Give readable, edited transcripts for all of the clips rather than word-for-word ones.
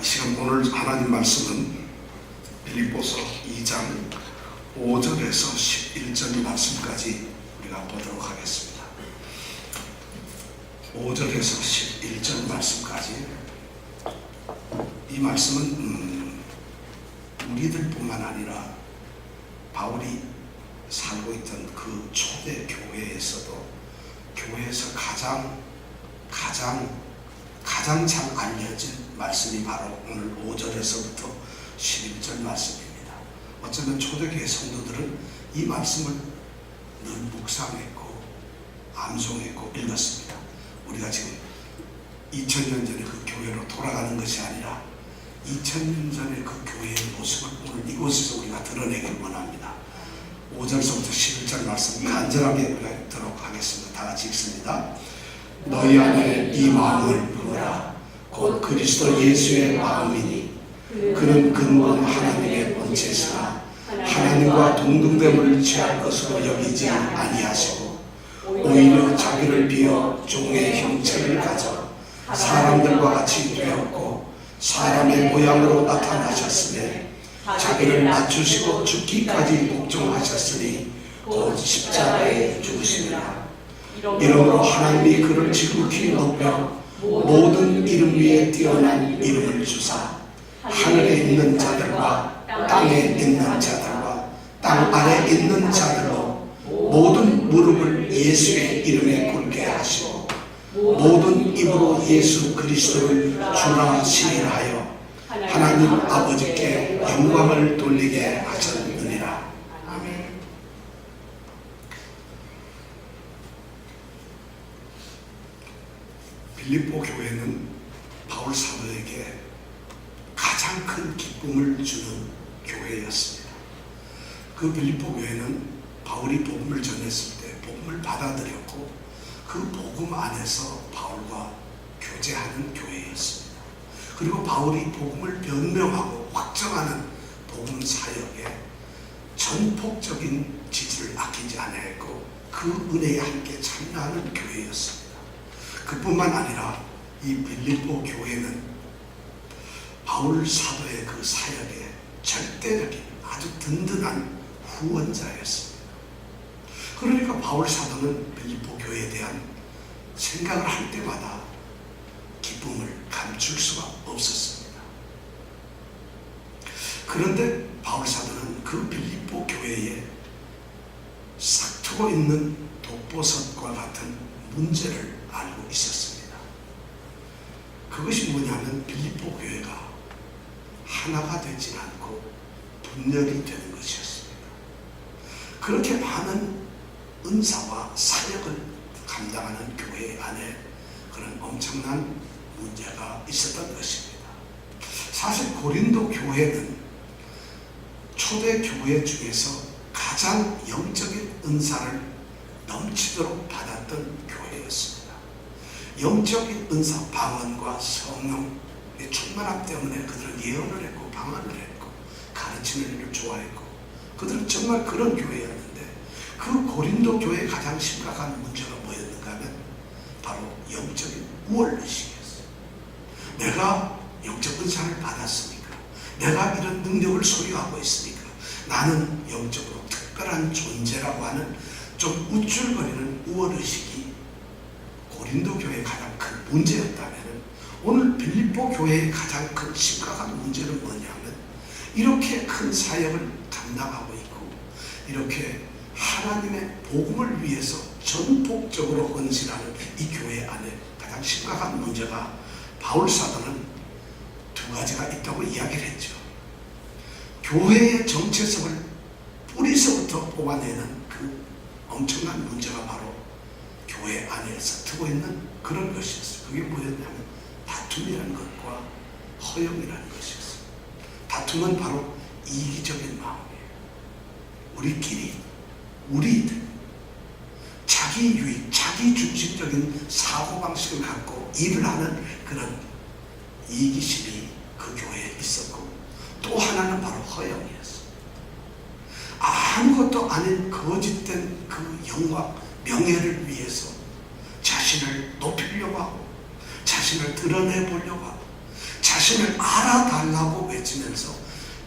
시간 오늘 하나님 말씀은 빌립보서 2장 5절에서 11절 말씀까지 우리가 보도록 하겠습니다. 5절에서 11절 말씀까지. 이 말씀은 우리들뿐만 아니라 바울이 살고 있던 그 초대 교회에서도 교회에서 가장 잘 알려진 말씀이 바로 오늘 5절에서부터 11절 말씀입니다. 어쩌면 초대교회 성도들은 이 말씀을 늘 묵상했고 암송했고 읽었습니다. 우리가 지금 2000년 전에 그 교회로 돌아가는 것이 아니라 2000년 전에 그 교회의 모습을 오늘 이곳에서 우리가 드러내길 원합니다. 5절서부터 11절 말씀 간절하게 우리가 읽도록 하겠습니다. 다 같이 읽습니다. 너희 안에 이 마음을 품으라. 곧 그리스도 예수의 마음이니 그는 근본 하나님의 본체시나 하나님과 동등됨을 취할 것으로 여기지 아니하시고 오히려 자기를 비어 종의 형체를 가져 사람들과 같이 되었고 사람의 모양으로 나타나셨으며 자기를 낮추시고 죽기까지 복종하셨으니 곧 십자가에 죽으시니라. 이러므로 하나님이 그를 지극히 높여 모든 이름 위에 뛰어난 이름을 주사 하늘에 있는 자들과 땅에 있는 자들과 땅 아래 있는 자들로 모든 무릎을 예수의 이름에 꿇게 하시고 모든 입으로 예수 그리스도를 주나 시인하여 하나님 아버지께 영광을 돌리게 하셨느니라. 아멘. 빌립보 교회는 바울 사도에게 가장 큰 기쁨을 주는 교회였습니다. 그 빌립보 교회는 바울이 복음을 전했을 때 복음을 받아들였고 그 복음 안에서 바울과 교제하는 교회였습니다. 그리고 바울이 복음을 변명하고 확정하는 복음 사역에 전폭적인 지지를 아끼지 아니했고 그 은혜에 함께 참여하는 교회였습니다. 그뿐만 아니라 이 빌립보 교회는 바울 사도의 그 사역에 절대적인 아주 든든한 후원자였습니다. 그러니까 바울 사도는 빌립보 교회에 대한 생각을 할 때마다 기쁨을 감출 수가 없었습니다. 그런데 바울 사도는 그 빌립보 교회에 싹트고 있는 독보석과 같은 문제를 알고 있었습니다. 그것이 뭐냐면 빌립보 교회가 하나가 되지 않고 분열이 되는 것이었습니다. 그렇게 많은 은사와 사역을 감당하는 교회 안에 그런 엄청난 문제가 있었던 것입니다. 사실 고린도 교회는 초대 교회 중에서 가장 영적인 은사를 넘치도록 받았던 교회였습니다. 영적인 은사, 방언과 성령의 충만함 때문에 그들은 예언을 했고 방언을 했고 가르치는 일을 좋아했고 그들은 정말 그런 교회였는데 그 고린도 교회의 가장 심각한 문제가 뭐였는가 하면 바로 영적인 우월의식이었어요. 내가 영적 은사를 받았으니까 내가 이런 능력을 소유하고 있으니까 나는 영적으로 특별한 존재라고 하는 좀 우쭐거리는 우월의식이 고린도 교회의 가장 큰 문제였다면 오늘 빌립보 교회의 가장 큰 심각한 문제는 뭐냐면 이렇게 큰 사역을 감당하고 있고 이렇게 하나님의 복음을 위해서 전폭적으로 헌신하는 이 교회 안에 가장 심각한 문제가 바울 사도는 두 가지가 있다고 이야기를 했죠. 교회의 정체성을 뿌리서부터 뽑아내는 그 엄청난 문제가 바로 교회 안에 서투고 있는 그런 것이었어요. 그게 뭐였냐면 다툼이라는 것과 허영이라는 것이었어요. 다툼은 바로 이기적인 마음이에요. 우리끼리, 우리들, 자기 유익, 자기 중심적인 사고방식을 갖고 일을 하는 그런 이기심이 그 교회에 있었고 또 하나는 바로 허영이었어요. 아무것도 아닌 거짓된 그 영광, 명예를 위해서 자신을 높이려고 하고 자신을 드러내보려고 하고 자신을 알아달라고 외치면서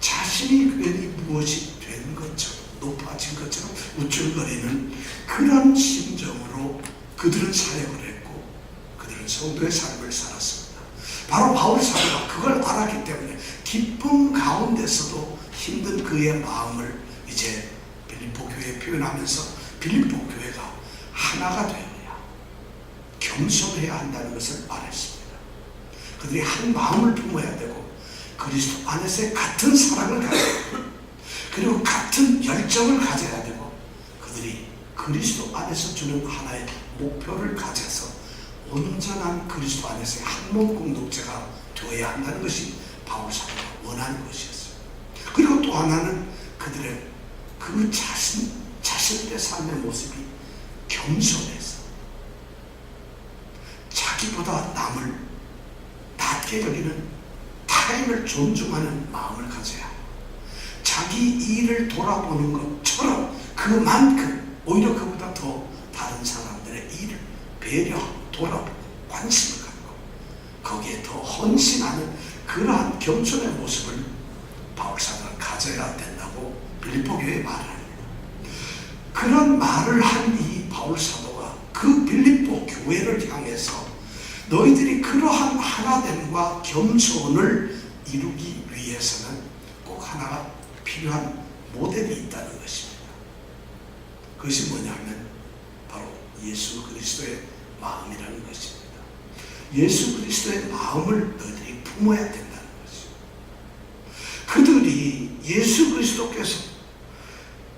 자신이 괜히 무엇이 된 것처럼 높아진 것처럼 우쭐거리는 그런 심정으로 그들은 사역을 했고 그들은 성도의 삶을 살았습니다. 바로 바울 사도가 그걸 알았기 때문에 기쁨 가운데서도 힘든 그의 마음을 이제 빌립보 교회에 표현하면서 빌립보 교회가 하나가 되어야 겸손해야 한다는 것을 말했습니다. 그들이 한 마음을 품어야 되고 그리스도 안에서의 같은 사랑을 가져야 되고 그리고 같은 열정을 가져야 되고 그들이 그리스도 안에서 주는 하나의 목표를 가져서 온전한 그리스도 안에서의 한 몸 공동체가 되어야 한다는 것이 바울 사도가 원하는 것이었어요. 그리고 또 하나는 그들의 그 자신들의 삶의 모습이 겸손해서 자기보다 남을 낮게 여기는 타인을 존중하는 마음을 가져야 자기 일을 돌아보는 것처럼 그만큼 오히려 그보다 더 다른 사람들의 일을 배려하고 돌아보고 관심을 갖고 거기에 더 헌신하는 그러한 겸손의 모습을 바울 사도는 가져야 된다고 빌립보 교회에 말을 합니다. 그런 말을 한 이 바울 사도가 그 빌립보 교회를 향해서 너희들이 그러한 하나됨과 겸손을 이루기 위해서는 꼭 하나가 필요한 모델이 있다는 것입니다. 그것이 뭐냐면 바로 예수 그리스도의 마음이라는 것입니다. 예수 그리스도의 마음을 너희들이 품어야 된다는 것이죠. 그들이 예수 그리스도께서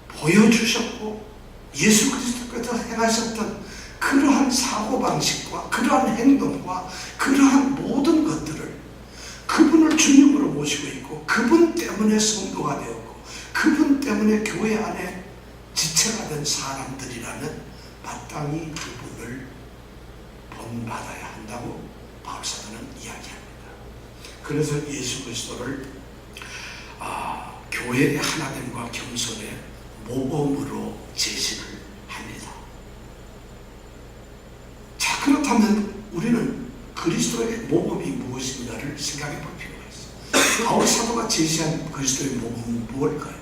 보여주셨고 예수 그리스도께서 행하셨던 그러한 사고방식과 그러한 행동과 그러한 모든 것들을 그분을 주님으로 모시고 있고 그분 때문에 성도가 되었고 그분 때문에 교회 안에 지체가 된 사람들이라면 마땅히 그분을 본받아야 한다고 바울 사도는 이야기합니다. 그래서 예수 그리스도를 교회의 하나됨과 겸손의 모범으로 제시를 합니다. 자, 그렇다면 우리는 그리스도의 모범이 무엇인가를 생각해 볼 필요가 있어요. 바울 사도가 제시한 그리스도의 모범은 무엇일까요?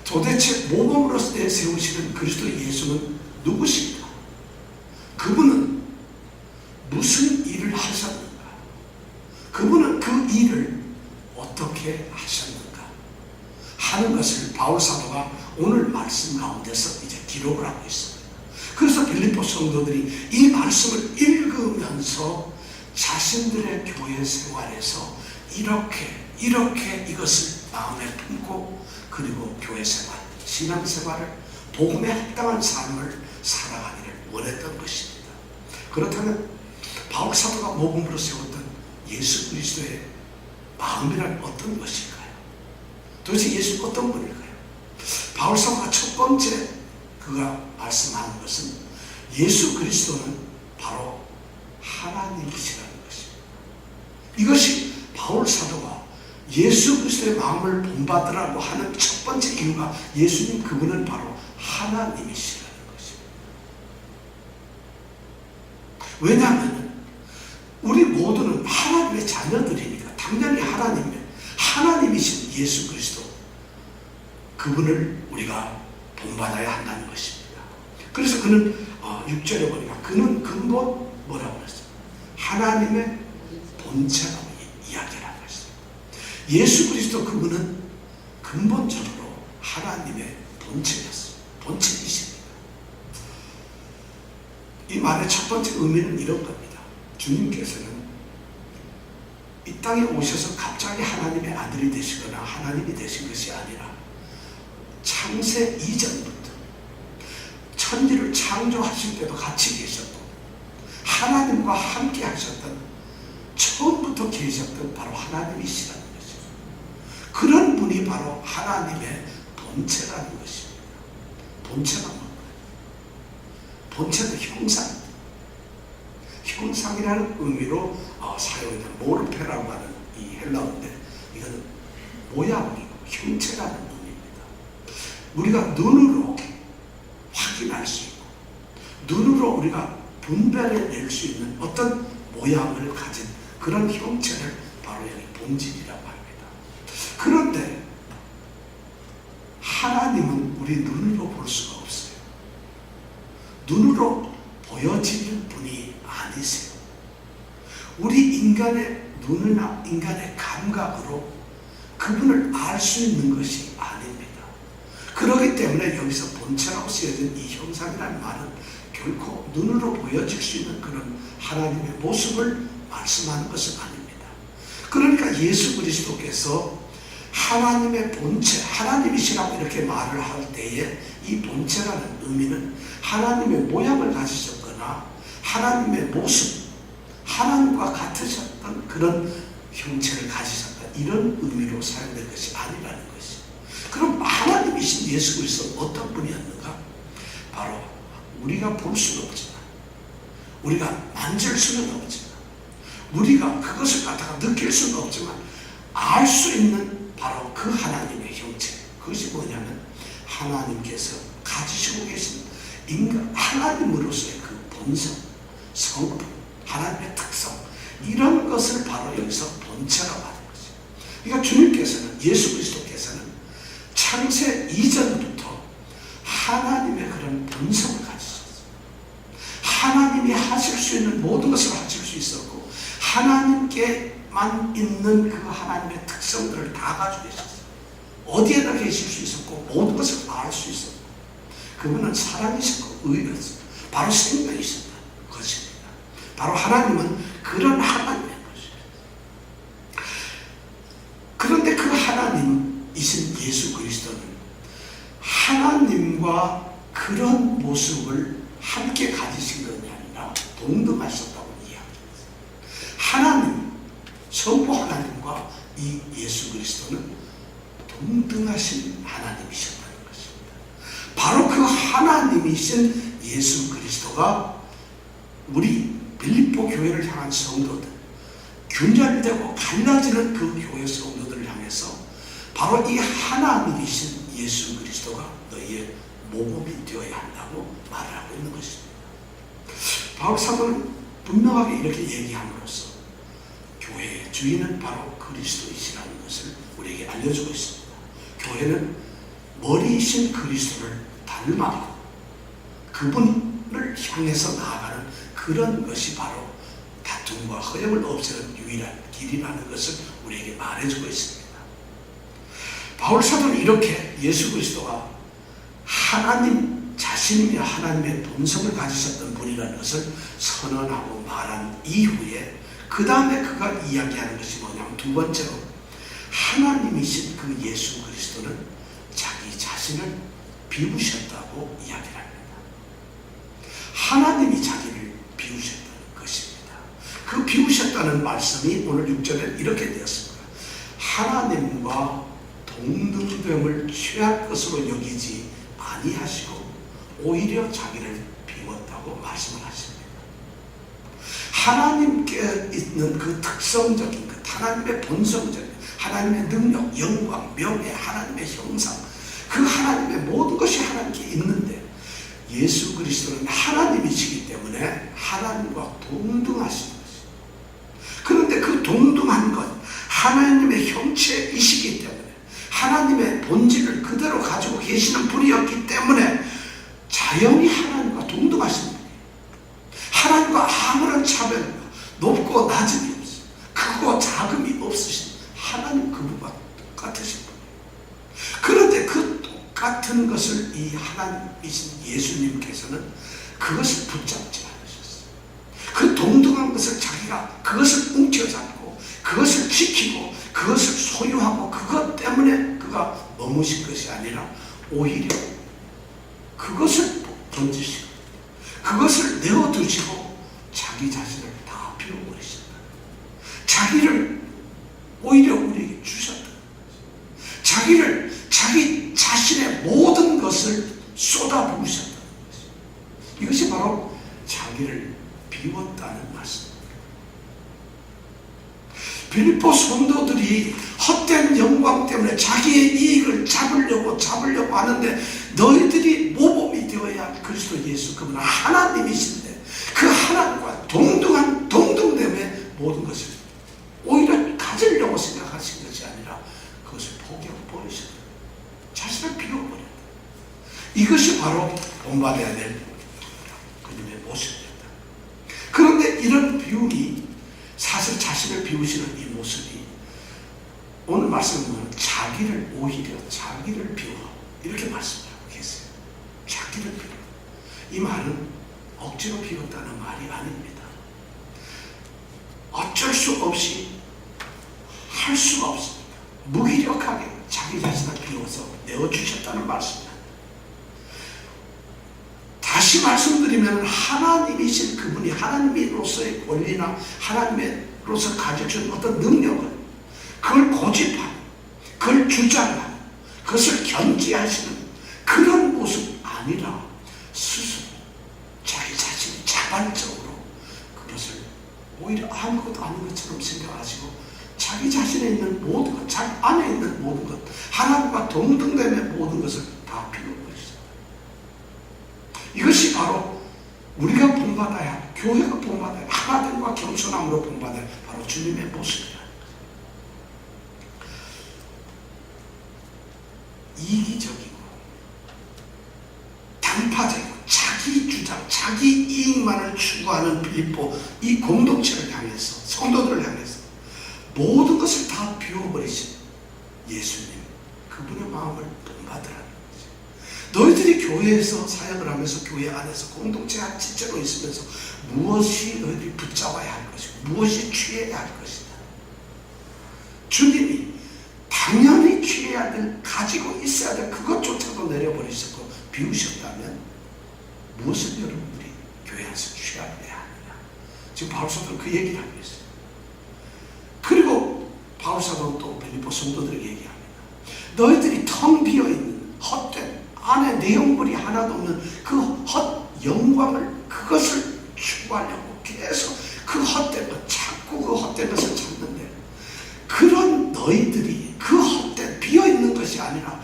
도대체 모범으로서 내세우시는 그리스도 예수는 누구십니까? 그분은 무슨 일을 하셨는가? 그분은 그 일을 어떻게 하셨는가? 하는 것을 바울 사도가 오늘 말씀 가운데서 이제 기록을 하고 있습니다. 그래서 빌립보 성도들이 이 말씀을 읽으면서 자신들의 교회 생활에서 이렇게 이것을 마음에 품고 그리고 교회 생활, 신앙 생활을 복음에 합당한 삶을 살아가기를 원했던 것입니다. 그렇다면 바울 사도가 모범으로 세웠던 예수 그리스도의 마음이란 어떤 것일까요? 도대체 예수는 어떤 분일까요? 바울 사도가 첫 번째 그가 말씀하는 것은 예수 그리스도는 바로 하나님이시라는 것입니다. 이것이 바울 사도가 예수 그리스도의 마음을 본받으라고 하는 첫 번째 이유가 예수님 그분은 바로 하나님이시라는 것입니다. 왜냐하면 우리 모두는 하나님의 자녀들이니까 당연히 하나님이신 예수 그리스도 그분을 우리가 본받아야 한다는 것입니다. 그래서 그는 6절에 보니까 그는 근본 뭐라고 그랬어요? 하나님의 본체라고 이야기를 하고 있습니다. 예수 그리스도 그분은 근본적으로 하나님의 본체였어요. 본체이십니다. 이 말의 첫 번째 의미는 이런 겁니다. 주님께서는 이 땅에 오셔서 갑자기 하나님의 아들이 되시거나 하나님이 되신 것이 아니라 창세 이전부터 천지를 창조하실 때도 같이 계셨고 하나님과 함께 하셨던 처음부터 계셨던 바로 하나님이시라는 것이죠. 그런 분이 바로 하나님의 본체라는 것입니다. 본체가 뭔가요? 본체도 형상이라는 의미로 사용된 모르페라고 하는 이 헬라어인데 이거는 모양이고 형체라는 의미입니다. 우리가 눈으로 확인할 수 있고 눈으로 우리가 분별해낼 수 있는 어떤 모양을 가진 그런 형체를 바로 여기 본질이라고 합니다. 그런데 하나님은 우리 눈으로 볼 수가 없어요. 눈으로 보여지는 분이 아니세요. 우리 인간의 눈이나 인간의 감각으로 그분을 알 수 있는 것이 아닙니다. 그렇기 때문에 여기서 본체라고 쓰여진 이 형상이라는 말은 결코 눈으로 보여질 수 있는 그런 하나님의 모습을 말씀하는 것은 아닙니다. 그러니까 예수 그리스도께서 하나님의 본체, 하나님이시라고 이렇게 말을 할 때에 이 본체라는 의미는 하나님의 모양을 가지셨거나 하나님의 모습, 하나님과 같으셨던 그런 형체를 가지셨다, 이런 의미로 사용된 것이 아니라는 것이. 그럼 하나님이신 예수 그리스도는 어떤 분이었는가? 바로 우리가 볼 수는 없지만, 우리가 만질 수는 없지만, 우리가 그것을 갖다가 느낄 수는 없지만 알 수 있는 바로 그 하나님의 형체, 그것이 뭐냐면 하나님께서 가지시고 계신 인간, 하나님으로서의 그 본성, 성품, 하나님의 특성, 이런 것을 바로 여기서 본체라고 하는 것이죠. 그러니까 주님께서는, 예수 그리스도께서는 창세 이전부터 하나님의 그런 본성을 가지셨어요. 하나님이 하실 수 있는 모든 것을 하실 수 있었고, 하나님께만 있는 그 하나님의 특성들을 다 가지고 계셨어요. 어디에나 계실 수 있었고 모든 것을 알 수 있었고, 그분은 사랑이셨고 의였어요. 바로 생명이셨다는 것입니다. 바로 하나님은 그런 하나님의 것입니다. 그런데 그 하나님이신 예수 그리스도는 하나님과 그런 모습을 함께 가지신 것이 아니라 동등하셨다고 이야기합니다. 하나님, 성부 하나님과 이 예수 그리스도는 동등하신 하나님이셨다는 것입니다. 바로 그 하나님이신 예수 그리스도가 우리 빌립보 교회를 향한 성도들, 균열되고 갈라지는 그 교회 성도들을 향해서 바로 이 하나님이신 예수 그리스도가 너희의 모범이 되어야 한다고 말을 하고 있는 것입니다. 바울 사도는 분명하게 이렇게 얘기함으로써 교회의 주인은 바로 그리스도이시라는 것을 우리에게 알려주고 있습니다. 교회는 머리이신 그리스도를 닮아가고 그분을 향해서 나아가는 그런 것이 바로 다툼과 허영을 없애는 유일한 길이라는 것을 우리에게 말해주고 있습니다. 바울 사도는 이렇게 예수 그리스도가 하나님 자신이며 하나님의 본성을 가지셨던 분이라는 것을 선언하고 말한 이후에 그 다음에 그가 이야기하는 것이 뭐냐면, 두 번째로 하나님이신 그 예수 그리스도는 자기 자신을 비우셨다고 이야기를 합니다. 하나님이 자기를 비우셨다는 것입니다. 그 비우셨다는 말씀이 오늘 6절에 이렇게 되었습니다. 하나님과 동등됨을 취할 것으로 여기지 아니하시고 오히려 자기를 비웠다고 말씀을 하십니다. 하나님께 있는 그 특성적인 것, 하나님의 본성적인, 하나님의 능력, 영광, 명예, 하나님의 형상, 그 하나님의 모든 것이 하나님께 있는데 예수 그리스도는 하나님이시기 때문에 하나님과 동등하신 것입니다. 그런데 그 동등한 것, 하나님의 형체이시기 때문에, 하나님의 본질을 그대로 가지고 계시는 분이었기 때문에 자연히 하나님과 동등하신 분이에요. 하나님과 아무런 차별과 높고 낮음이 없어요. 크고 작음이 없으신 하나님, 그분과 똑같으신 분이에요. 그런데 그 똑같은 것을 이 하나님이신 예수님께서는 그것을 붙잡지 않으셨어요. 그 동등한 것을 자기가 그것을 뭉쳐잡고 그것을 지키고 그것을 소유하고 그것 때문에 그가 머무신 것이 아니라 오히려 그것을 던지시고 그것을 내어두시고 자기 자신을 다 비워버리신다. 자기를 오히려 우리에게 주셨다. 자기를, 자기 자신의 모든 것을 쏟아부으셨다는 것입니다. 이것이 바로 자기를 비웠다는 말씀입니다. 빌립보 성도들이 헛된 영광 때문에 자기의 이익을 잡으려고 하는데, 너희들이 모범이 되어야 할 그리스도 예수, 그분은 하나님이신데 그 하나님과 동등한 동등됨의 모든 것을 오히려 가지려고 생각합니다. 이런 비움이 사실 자신을 비우시는 이 모습이 오늘 말씀을 보면 오히려 자기를 비워 이렇게 말씀하고 계세요. 자기를 비워. 이 말은 억지로 비웠다는 말이 아닙니다. 어쩔 수 없이 할 수가 없습니다. 무기력하게 자기 자신을 비워서 내어주셨다는 말씀입니다. 다시 말씀드리면 하나님이신 그분이 하나님으로서의 권리나 하나님으로서 가져준 어떤 능력을 그걸 고집하는, 그걸 주장하는, 그것을 견지하시는 그런 모습 아니라 스스로 자기 자신이 자발적으로 그것을 오히려 아무것도 아닌 것처럼 생각하시고 자기 자신에 있는 모든 것, 자기 안에 있는 모든 것, 하나님과 동등되는 모든 것을 다 비워버리셨다. 이것이 바로 우리가 본받아야 할, 교회가 본받아야 할, 하나님과 겸손함으로 본받아야 할 바로 주님의 모습이다. 이기적이고 단파적이고 자기 주장, 자기 이익만을 추구하는 빌립보 이 공동체를 향해서, 성도들을 향해서 모든 것을 다 비워버리신 예수님, 그분의 마음을 본받으라는 거지. 너희들이 교회에서 사역을 하면서 교회 안에서 공동체 한 지체로 있으면서 무엇이 너희들이 붙잡아야 할 것이고 무엇이 취해야 할 것이다. 주님이 당연히 취해야 될, 가지고 있어야 될 그것조차도 내려버리셨고 비우셨다면 무엇을 여러분들이 교회 안에서 취해야 하느냐. 지금 바울사도는 그 얘기를 하고 있어요. 그리고 바울사도는 또 빌립보 성도들에게 얘기합니다. 너희들이 텅 비어있는 헛된 안에 내용물이 하나도 없는 그 헛 영광을, 그것을 추구하려고 계속 그 헛된 것, 자꾸 그 헛된 것을 찾는데, 그런 너희들이 그 헛된 비어있는 것이 아니라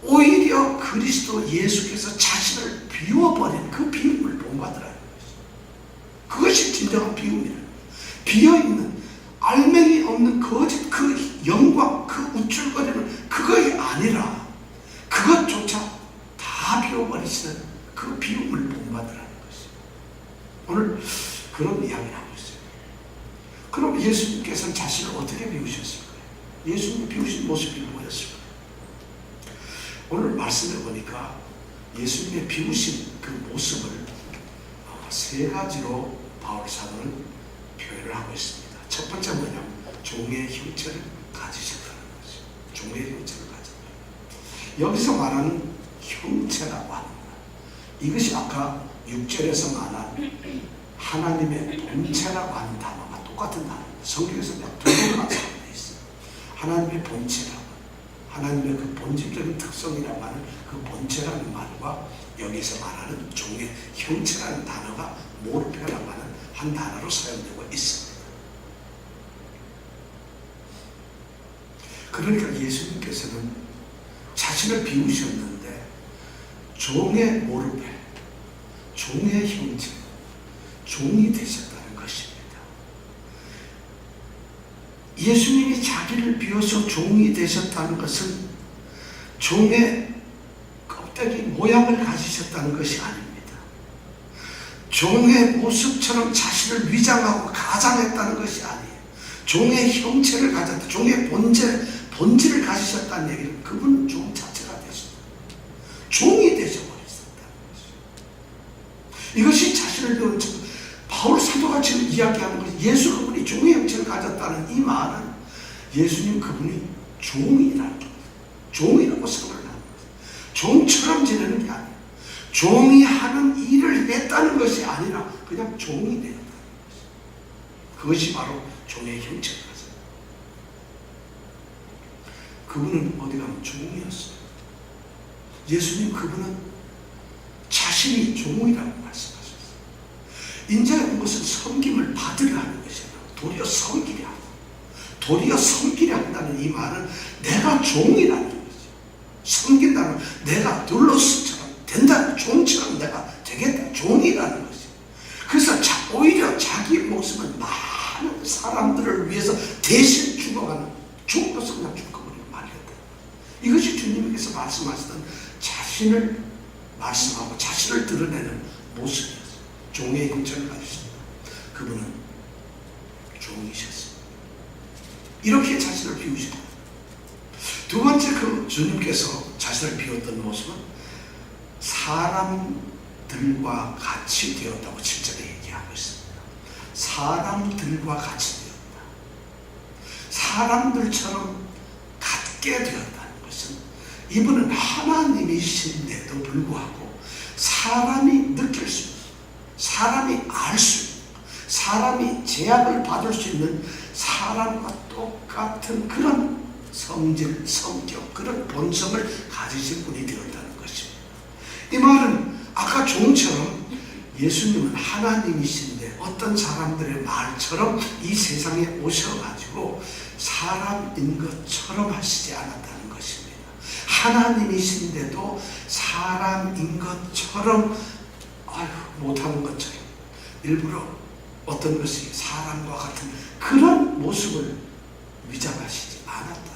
오히려 그리스도 예수께서 자신을 비워버린 그 비움을 본받으라는 것이죠. 그것이 진정한 비움이라는 거예요. 비어있는 알맹이 없는 거짓 그 영광, 그 우쭐거리는 그것이 아니라 그것조차 다 비워버리시는 그 비움을 본받으라는 것이죠. 오늘 그런 이야기를 하고 있어요. 그럼 예수님께서는 자신을 어떻게 비우셨을까요? 예수님이 비우신 모습이 뭐였을까요? 오늘 말씀해 보니까 예수님의 비우신 그 모습을 세 가지로 바울 사도는 표현을 하고 있습니다. 첫 번째 뭐냐면 종의 형체를 가지셨다는 거죠. 종의 형체를 가졌다. 여기서 말하는 형체라고 하는 것, 이것이 아까 6절에서 말한 하나님의 본체라고 하는 단어가 똑같은 단어입니다. 성경에서 두 번이나 사용되어 있어요. 하나님의 본체라고, 하나님의 그 본질적인 특성이라고 하는 그 본체라는 말과 여기서 말하는 종의 형체라는 단어가 모르페라고 하는 한 단어로 사용되고 있습니다. 그러니까 예수님께서는 자신을 비우셨는데 종의 모르페, 종의 형체, 종이 되셨다는 것입니다. 예수님이 자기를 비워서 종이 되셨다는 것은 종의 껍데기 모양을 가지셨다는 것이 아닙니다. 종의 모습처럼 자신을 위장하고 가장했다는 것이 아니에요. 종의 형체를 가졌다, 종의 본질을 가지셨다는 얘기는 그분은 종 자체가 되셨다. 종이 되셔버렸다는 것이죠. 이것이 자신을 비우는, 바울 사도가 지금 이야기하는 것이 예수 그분이 종의 형체를 가졌다는 이 말은 예수님 그분이 종이라는 거예요. 종이라고 생각을 하는 거예요. 종처럼 지내는 게 아니에요. 종이 하는 일을 했다는 것이 아니라 그냥 종이 되었다는 것이죠. 그것이 바로 종의 형체를 가졌다. 그분은 어디 가면 종이었어요. 예수님 그분은 자신이 종이라고 말씀하셨어요. 인자의 것은 섬김을 받으려 하는 것이라, 도리어 섬기려 하고, 도리어 섬기려 한다는 이 말은 내가 종이라는 거죠. 섬긴다는 내가 둘러스처럼 된다는, 종처럼 내가 되겠다, 종이라는 거죠. 그래서 오히려 자기 목숨을 많은 사람들을 위해서 대신 죽어가는, 죽어서 그냥 죽어버리고 말겠다. 이것이 주님께서 말씀하시던 자신을 말씀하고 자신을 드러내는 모습이었어요. 종의 형체를 가지셨다. 그분은 종이셨습니다. 이렇게 자신을 비우시고, 두 번째 그 주님께서 자신을 비웠던 모습은 사람들과 같이 되었다고 7절에 얘기하고 있습니다. 사람들과 같이 되었다. 사람들처럼 같게 되었다는 것은 이분은 하나님이신데도 불구하고 사람이 느낄 수 있는, 사람이 알 수 있는, 사람이 제약을 받을 수 있는 사람과 똑같은 그런 성질, 성격, 그런 본성을 가지신 분이 되었다는 것입니다. 이 말은 아까 종처럼 예수님은 하나님이신데 어떤 사람들의 말처럼 이 세상에 오셔가지고 사람인 것처럼 하시지 않았다는 것입니다. 하나님이신데도 사람인 것처럼 못하는 것처럼 일부러 어떤 것이 사람과 같은 그런 모습을 위장하시지 않았다는 거예요.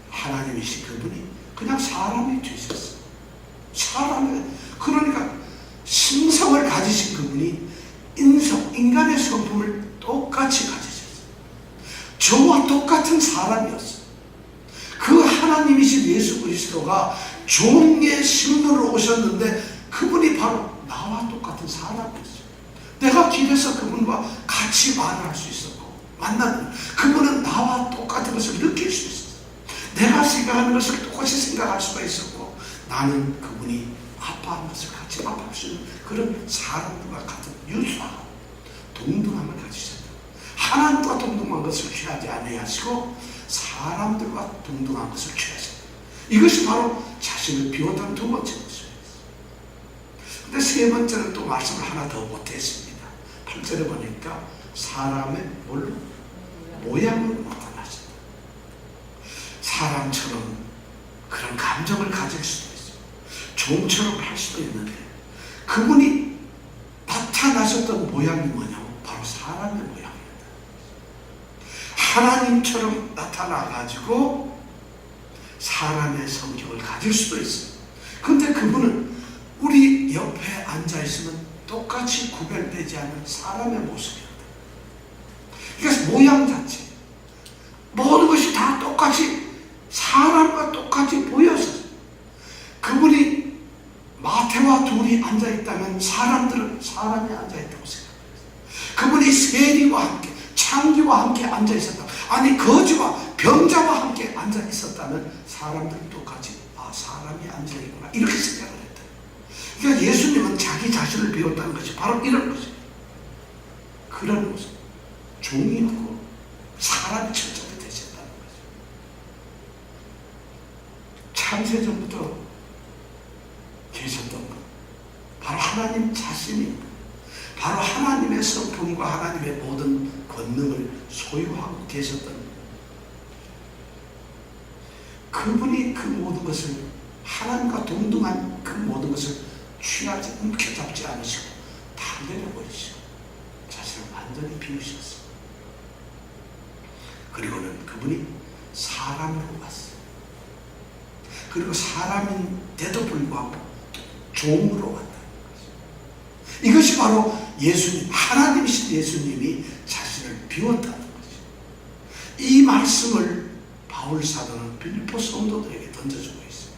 하나님이신 그분이 그냥 사람이 되셨어요. 그러니까 신성을 가지신 그분이 인간의 성품을 똑같이 가지셨어요. 저와 똑같은 사람이었어요. 그 하나님이신 예수 그리스도가 종의 신분으로 오셨는데 그분이 바로 나와 똑같은 사람이었어요. 내가 길에서 그분과 같이 말을 할 수 있었고 만나는 그분은 나와 똑같은 것을 느낄 수 있었어요. 내가 생각하는 것을 똑같이 생각할 수가 있었고 나는 그분이 아파하는 것을 같이 아파할 수 있는 그런 사람들과 같은 유수하고 동등함을 가지셨다. 하나님과 동등한 것을 취하지 아니하시고 사람들과 동등한 것을 취하셨다. 이것이 바로 자신을 비웠다는 두 번째 모습이었어요. 근데 세 번째는 또 말씀을 하나 더 못했습니다. 8절에 보니까 사람의 모양으로 나타나셨다. 사람처럼 그런 감정을 가질 수도 있어요. 종처럼 할 수도 있는데 그분이 나타나셨던 모양이 뭐냐면 바로 사람의 모양입니다. 하나님처럼 나타나가지고 사람의 성격을 가질 수도 있어요. 그런데 그분은 우리 옆에 앉아있으면 똑같이 구별되지 않는 사람의 모습이었다. 그러니까 모양 자체 모든 것이 다 똑같이 사람과 똑같이 보였어요. 그분이 마태와 둘이 앉아있다면 사람들은 사람이 앉아있다고 생각했어요. 그분이 세리와 함께 창기와 함께 앉아있었다. 아니 거지와 병자와 함께 앉아있었다면 사람들은 똑같이 사람이 앉아있구나 이렇게 생각을 했다. 그러니까 예수님은 자기 자신을 비웠다는 것이 바로 이런 것이에요. 그런 모습, 종이고 사람이 철저히 되셨다는 거죠. 창세전부터 계셨던 것, 바로 하나님 자신이 바로 하나님의 성품과 하나님의 모든 권능을 소유하고 계셨던 것. 그분이 그 모든 것을 하나님과 동등한 그 모든 것을 취하지 움켜잡지 않으시고 다 내려버리시고 자신을 완전히 비우셨어요. 그리고는 그분이 사람으로 왔어요. 그리고 사람인데도 불구하고 종으로 왔다는 거죠. 이것이 바로 예수님, 하나님이신 예수님이 자신을 비웠다는 거죠. 이 말씀을 바울 사도는 빌립보 성도들에게 던져주고 있어요.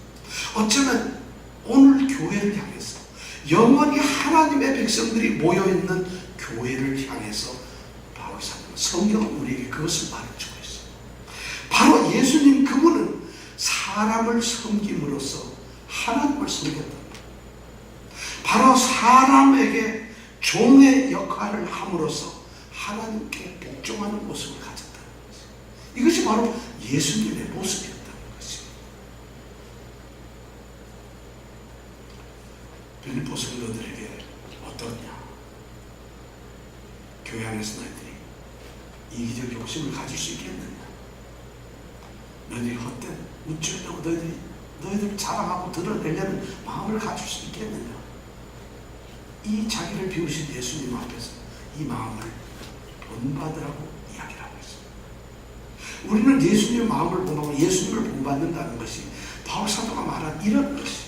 어쩌면 오늘 교회를 향해서 영원히 하나님의 백성들이 모여있는 교회를 향해서 바울 사도는 성경은 우리에게 그것을 말해주고 있어요. 바로 예수님 그분은 사람을 섬김으로써 하나님을 섬겼던 거예요. 바로 사람에게 종의 역할을 함으로써 하나님께 복종하는 모습을 가졌다는 거죠. 이것이 바로 예수님의 모습이었다는 것입니다. 빌립보 성도들에게 어떠냐? 교회 안에서 너희들이 이기적 욕심을 가질 수 있겠느냐? 너희들이 헛된 우쭐대고 너희들 자랑하고 드러내려는 마음을 가질 수 있겠느냐? 이 자기를 비우신 예수님 앞에서 이 마음을 본받으라고 이야기를 하고 있습니다. 우리는 예수님의 마음을 본받고 예수님을 본받는다는 것이 바울 사도가 말한 이런 것이에요.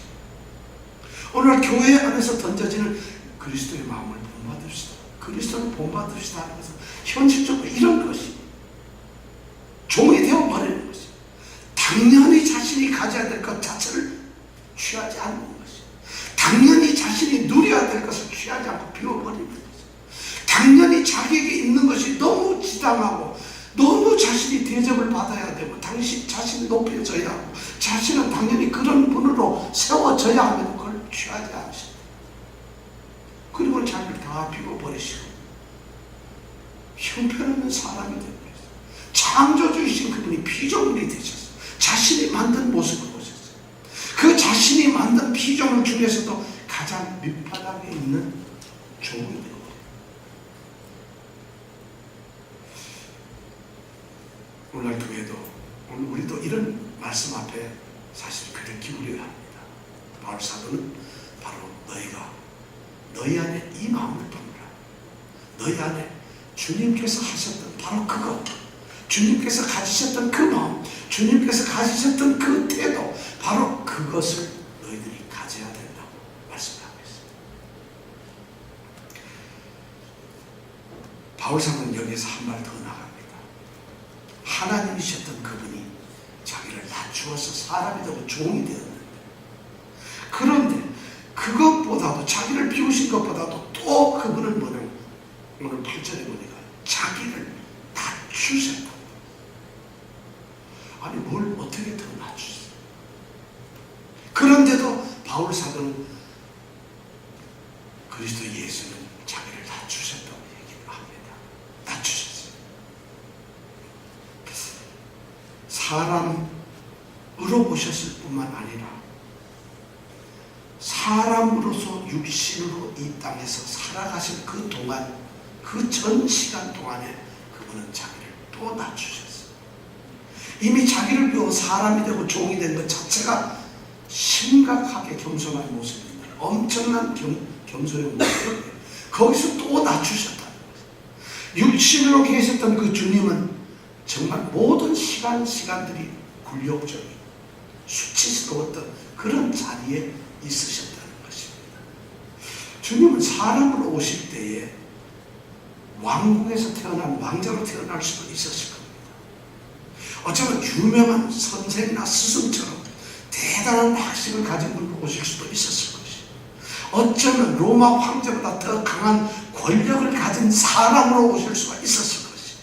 오늘 교회 안에서 던져지는 그리스도의 마음을 본받읍시다. 그리스도를 본받으시다 하는 것은 현실적으로 이런 것이 종이 되어버리는 것이, 당연히 자신이 가져야 될 것 자체를 취하지 않는 것이, 당연히 자신이 누려야 될 것을 취하지 않고 비워버리는 것이, 당연히 자기에게 있는 것이 너무 지당하고 너무 자신이 대접을 받아야 되고 자신이 높여져야 하고 자신은 당연히 그런 분으로 세워져야 하면 그걸 취하지 않으십니다. 그리고 자기를 다 비워버리시고 형편없는 사람이 되는 거예요. 창조주이신 그분이 피조물이 되셨어요. 자신이 만든 모습을 보셨어요. 그 자신이 만든 피조물 중에서도 가장 밑바닥에 있는 종이 되고, 오늘 교회도 오늘 우리도 이런 말씀 앞에 사실 귀를 기울여야 합니다. 바울 사도는 바로 너희 안에 이 마음을 품으라. 너희 안에 주님께서 하셨던 바로 그것, 주님께서 가지셨던 그 마음, 주님께서 가지셨던 그 태도, 바로 그것을 너희들이 가져야 된다고 말씀하고 있습니다. 바울 사도는 여기에서 한 발 더 나갑니다. 하나님이셨던 그분이 자기를 낮추어서 사람이 되고 종이 되었는데, 그런데 그것보다도 자기를 비우신 것보다도 또 그분은 뭐냐면 오늘 8절에 보니까 자기를 낮추셨다. 아니 뭘 어떻게 더 낮추셨어요? 그런데도 바울 사도는 그리스도 예수는 자기를 낮추셨다고 얘기를 합니다. 낮추셨어요. 사람으로 오셨을 뿐만 아니라 사람으로서 육신으로 이 땅에서 살아가신 그 동안, 그 전 시간 동안에 그분은 자기를 또 낮추셨어요. 이미 자기를 비워 사람이 되고 종이 된 것 자체가 심각하게 겸손한 모습입니다. 엄청난 겸손의 모습이에요. 거기서 또 낮추셨다는 거예요. 육신으로 계셨던 그 주님은 정말 모든 시간들이 굴욕적인 수치스러웠던 그런 자리에 있으셨다는 것입니다. 주님은 사람으로 오실 때에 왕궁에서 태어난 왕자로 태어날 수도 있었을 겁니다. 어쩌면 유명한 선생이나 스승처럼 대단한 학식을 가진 분으로 오실 수도 있었을 것이고, 어쩌면 로마 황제보다 더 강한 권력을 가진 사람으로 오실 수가 있었을 것이고,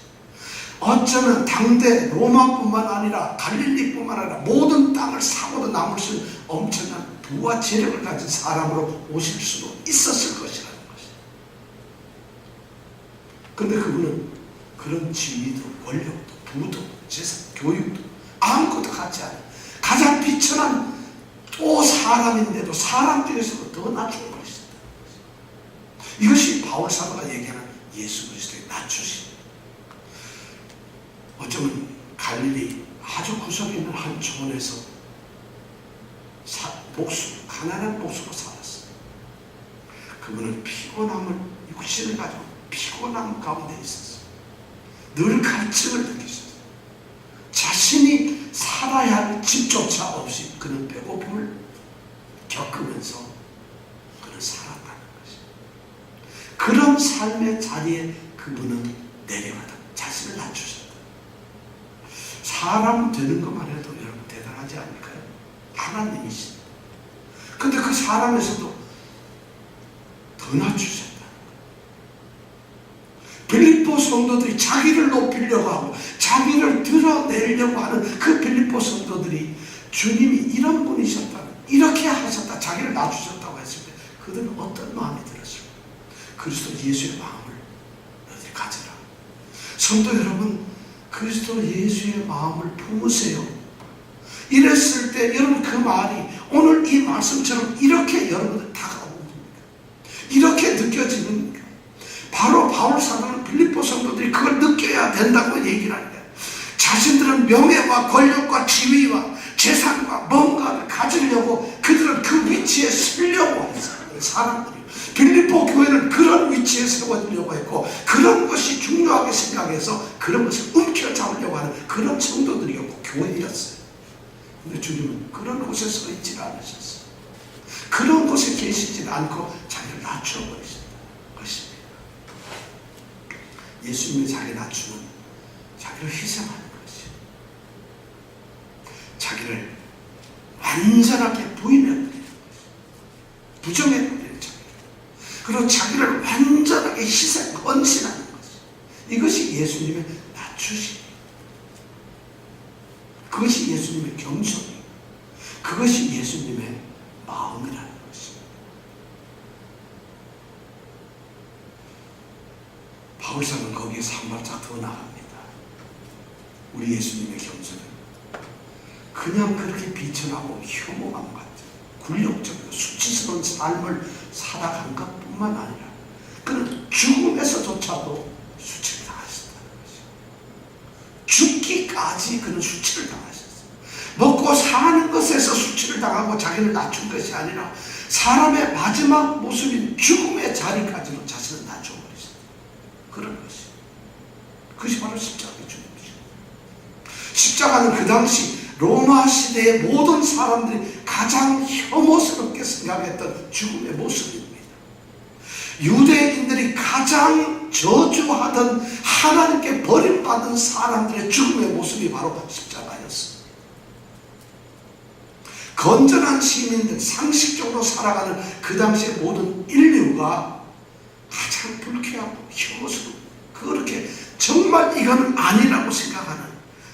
어쩌면 당대 로마뿐만 아니라 갈릴리뿐만 아니라 모든 땅을 사고도 남을 수 있는 엄청난 부와 재력을 가진 사람으로 오실 수도 있었을 것이라는 것이죠. 그런데 그분은 그런 지위도 권력도 부도 재산 교육도 아무것도 갖지 않아요. 가장 비천한 또 사람인데도 사람 중에서도 더 낮춘 것이다. 이것이 바울 사도가 얘기하는 예수 그리스도의 낮추심. 어쩌면 갈릴리 아주 구석에 있는 한 촌에서 가난한 목수로 살았어요. 그분은 피곤함을, 육신을 가지고 피곤함 가운데 있었어요. 늘 갈증을 느끼셨어요. 자신이 살아야 할 집조차 없이 그는 배고픔을 겪으면서 그는 살았다는 것이죠. 그런 삶의 자리에 그분은 내려가다 자신을 낮추셨다. 사람 되는 것만 해도 여러분 대단하지 않을까요? 하나님이십니다. 근데 그 사람에서도 더 낮추셨다. 빌립보 성도들이 자기를 높이려고 하고 자기를 드러내려고 하는 그 빌립보 성도들이 주님이 이런 분이셨다, 이렇게 하셨다, 자기를 낮추셨다고 했을 때 그들은 어떤 마음이 들었을까요? 그리스도 예수의 마음을 너희들이 가져라. 성도 여러분, 그리스도 예수의 마음을 품으세요. 이랬을 때 여러분 그 말이 오늘 이 말씀처럼 이렇게 여러분들 다가옵니다. 이렇게 느껴지는, 바로 바울 사도는 빌립보 성도들이 그걸 느껴야 된다고 얘기를 하는 거예요. 자신들은 명예와 권력과 지위와 재산과 뭔가를 가지려고 그들은 그 위치에 서려고 했어요. 사람들이 빌립보 교회는 그런 위치에 세워지려고 했고 그런 것이 중요하게 생각해서 그런 것을 움켜잡으려고 하는 그런 성도들이었고 교회였어요. 근데 주님은 그런 곳에 서 있지 않으셨어요. 그런 곳에 계시지 않고 자기를 낮춰버리셨다 것입니다. 예수님이 자기 낮추는 자기를 희생하는 것이, 자기를 완전하게 부인해버리는 것이, 부정해버리는 자기를, 그리고 자기를 완전하게 희생, 헌신하는 것이, 이것이 예수님의 낮추심, 그것이 예수님의 겸손이, 그것이 예수님의 마음이라는 것입니다. 바울사는 거기에서 한 발짝 더 나갑니다. 우리 예수님의 겸손은 그냥 그렇게 비천하고 혐오감 같은 굴욕적이고 수치스러운 삶을 살아간 것뿐만 아니라 그는 죽음에서조차도 수치를 당하셨다는 것이죠. 죽기까지 그는 수치를 당하셨어요. 먹고 사는 것에서 수치를 당하고 자기를 낮춘 것이 아니라 사람의 마지막 모습인 죽음의 자리까지로 자신을 낮춰버렸어요. 그런 것이, 그것이 바로 십자가의 죽음이죠. 십자가는 그 당시 로마 시대의 모든 사람들이 가장 혐오스럽게 생각했던 죽음의 모습입니다. 유대인들이 가장 저주하던, 하나님께 버림받은 사람들의 죽음의 모습이 바로 십자가였습니다. 건전한 시민들, 상식적으로 살아가는 그 당시의 모든 인류가 가장 불쾌하고 혐오스럽고 그렇게 정말 이거는 아니라고 생각하는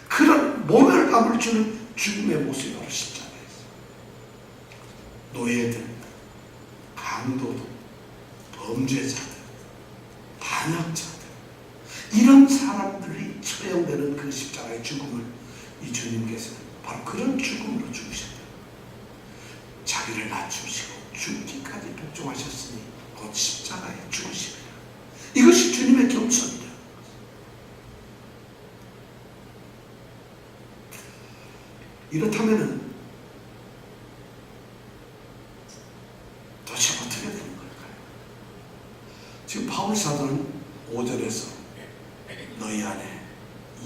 그런 모멸감을 주는 죽음의 모습이 바로 십자가였어요. 노예들, 강도들, 범죄자들, 반역자들, 이런 사람들이 처형되는 그 십자가의 죽음을 이 주님께서는 바로 그런 죽음으로 죽으셨다. 자기를 낮추시고 죽기까지 복종하셨으니 곧 십자가에 죽으시리라. 이것이 주님의 겸손이다. 이렇다면은 도대체 어떻게 되는 걸까요? 지금 바울 사도는 5절에서 너희 안에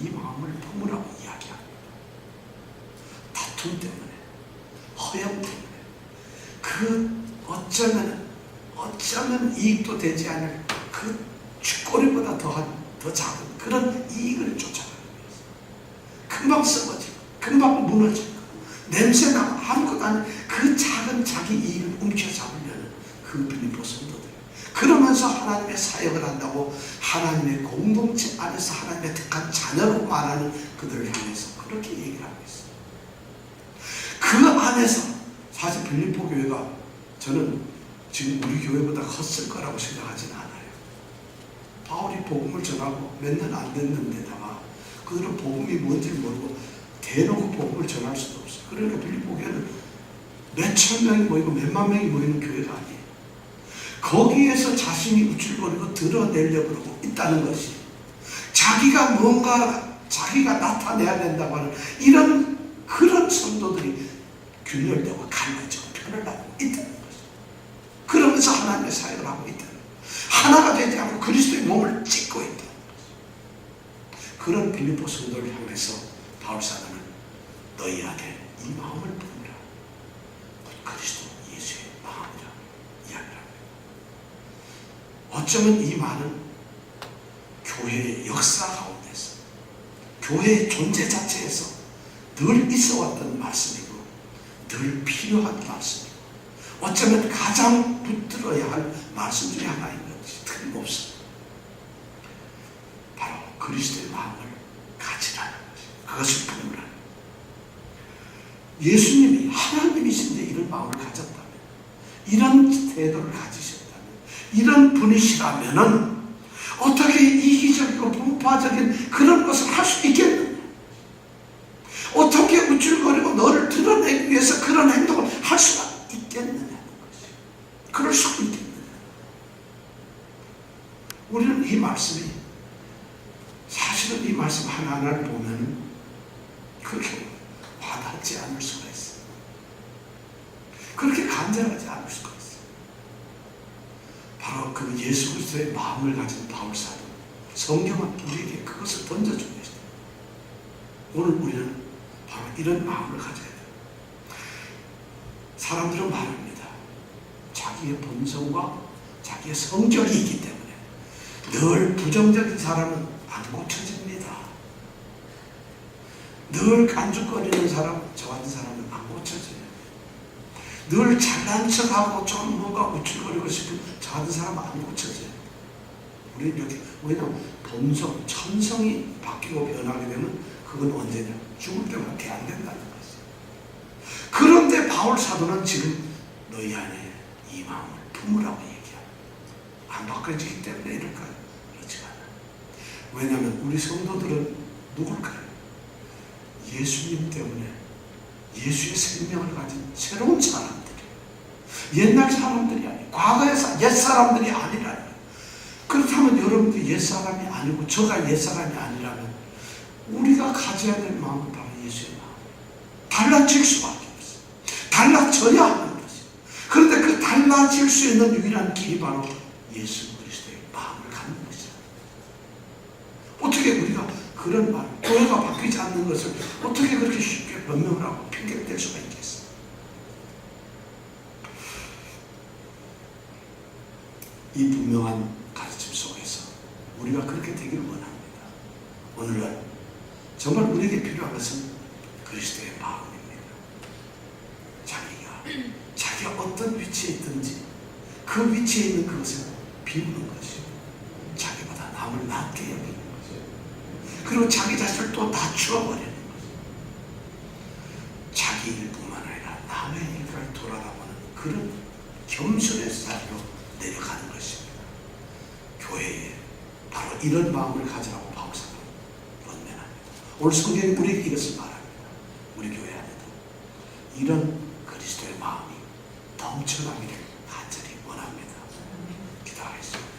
이 마음을 품으라고 이야기합니다. 다툼 때문에, 허영 때문에, 그 어쩌면 이익도 되지 않을 그 쥐꼬리보다 더 작은 그런 이익을 쫓아가는 거예요. 금방 썩어지고 금방 무너지고 냄새나고 아무것도 아닌 그 작은 자기 이익을 움켜잡으려는 그 빌립보 성도들, 그러면서 하나님의 사역을 한다고 하나님의 공동체 안에서 하나님의 택한 자녀로 말하는 그들을 향해서 그렇게 얘기를 하고 있어요. 그 안에서 사실 빌립보 교회가 저는 지금 우리 교회보다 컸을 거라고 생각하지는 않아요. 바울이 복음을 전하고 몇 년 안 됐는데다가 그들은 복음이 뭔지 모르고 대놓고 복음을 전할 수도 없어요. 그러니까 빌립보 교회는 몇천 명이 모이고 몇만 명이 모이는 교회가 아니에요. 거기에서 자신이 우쭐거리고 드러내려고 그러고 있다는 것이, 자기가 뭔가 자기가 나타내야 된다고 하는 그런 성도들이 균열되고 갈라지고 편을 하고 있다는 것이죠. 그러면서 하나님의 사역을 하고 있다는 거예요. 하나가 되지 않고 그리스도의 몸을 찢고 있다는 거죠. 그런 빌립보 성도를 향해서 바울 사도는 너희 안에 이 마음을 품으라. 그리스도 예수의 마음이라 이야기를 합니다. 어쩌면 이 말은 교회의 역사 가운데서, 교회의 존재 자체에서 늘 있어왔던 말씀이고 늘 필요한 말씀이고 어쩌면 가장 붙들어야 할 말씀 중에 하나인 것이 틀림없습니다. 바로 그리스도의 마음을 가지라는 것이, 그것을 품으라는, 예수님이 하나님이신데 이런 마음을 가졌다면, 이런 태도를 가지셨다면, 이런 분이시라면은 어떻게 이기적이고 분파적인 그런 것을 할 수 있겠느냐? 어떻게 우쭐거리고 너를 드러내기 위해서 그런 행동을 할 수가 있겠느냐는 것이, 그럴 수 있겠느냐? 우리는 이 말씀이, 사실은 이 말씀 하나하나를 보면 그렇게 와닿지 않을 수가 있어요. 그렇게 간절하지 않을 수가 있어요. 바로 그 예수 그리스도의 마음을 가진 바울 사도, 성경은 우리에게 그것을 던져주고 있어요. 오늘 우리는 바로 이런 마음을 가져야 돼요. 사람들은 말합니다. 자기의 본성과 자기의 성격이 있기 때문에 늘 부정적인 사람은 안 고쳐집니다. 늘 간죽거리는 사람, 저 같은 사람은 안 고쳐져요. 늘 잘난 척하고 좀 뭔가 우쭐거리고 싶은 저 같은 사람은 안 고쳐져요. 우리 이렇게, 왜냐하면 본성, 천성이 바뀌고 변하게 되면 그건 언제냐? 죽을 때밖에 안 된다는 거죠. 그런데 바울 사도는 지금 너희 안에 이 마음을 품으라고 얘기합니다. 안 바꿔지기 때문에 이럴까요? 그렇지 않아요. 왜냐하면 우리 성도들은 누굴까요? 예수님 때문에 예수의 생명을 가진 새로운 사람들이, 옛날 사람들이 아니에요. 과거의 옛사람들이 아니라요. 그렇다면 여러분도 옛사람이 아니고 저가 옛사람이 아니라면 우리가 가져야 될 마음은 바로 예수의 마음. 달라질 수밖에 없어요. 달라져야 하는 것이에요. 그런데 그 달라질 수 있는 유일한 길이 바로 예수 그리스도의 마음을 갖는 것이죠. 어떻게 우리가 그런 말, 교회가 바뀌지 않는 것을 어떻게 그렇게 쉽게 변명을 하고 핑계를 댈 수가 있겠어요? 이 분명한 가르침 속에서 우리가 그렇게 되기를 원합니다. 오늘날 정말 우리에게 필요한 것은 그리스도의 마음입니다. 자기가 어떤 위치에 있든지 그 위치에 있는 그것을 비우는 것이요. 자기보다 남을 낮게 여기는 것이요. 그리고 자기 자신을 또 낮추어버리는 것이요. 자기 일뿐만 아니라 남의 일을 돌아다보는 그런 겸손의 자리로 내려가는 것입니다. 교회에 바로 이런 마음을 가지라고 바울사도는 권면합니다. 오늘 성경이 우리에게 이것을 말합니다. 우리 교회 안에도 이런 그리스도의 마음이 넘쳐나기를 간절히 원합니다. 기도하겠습니다.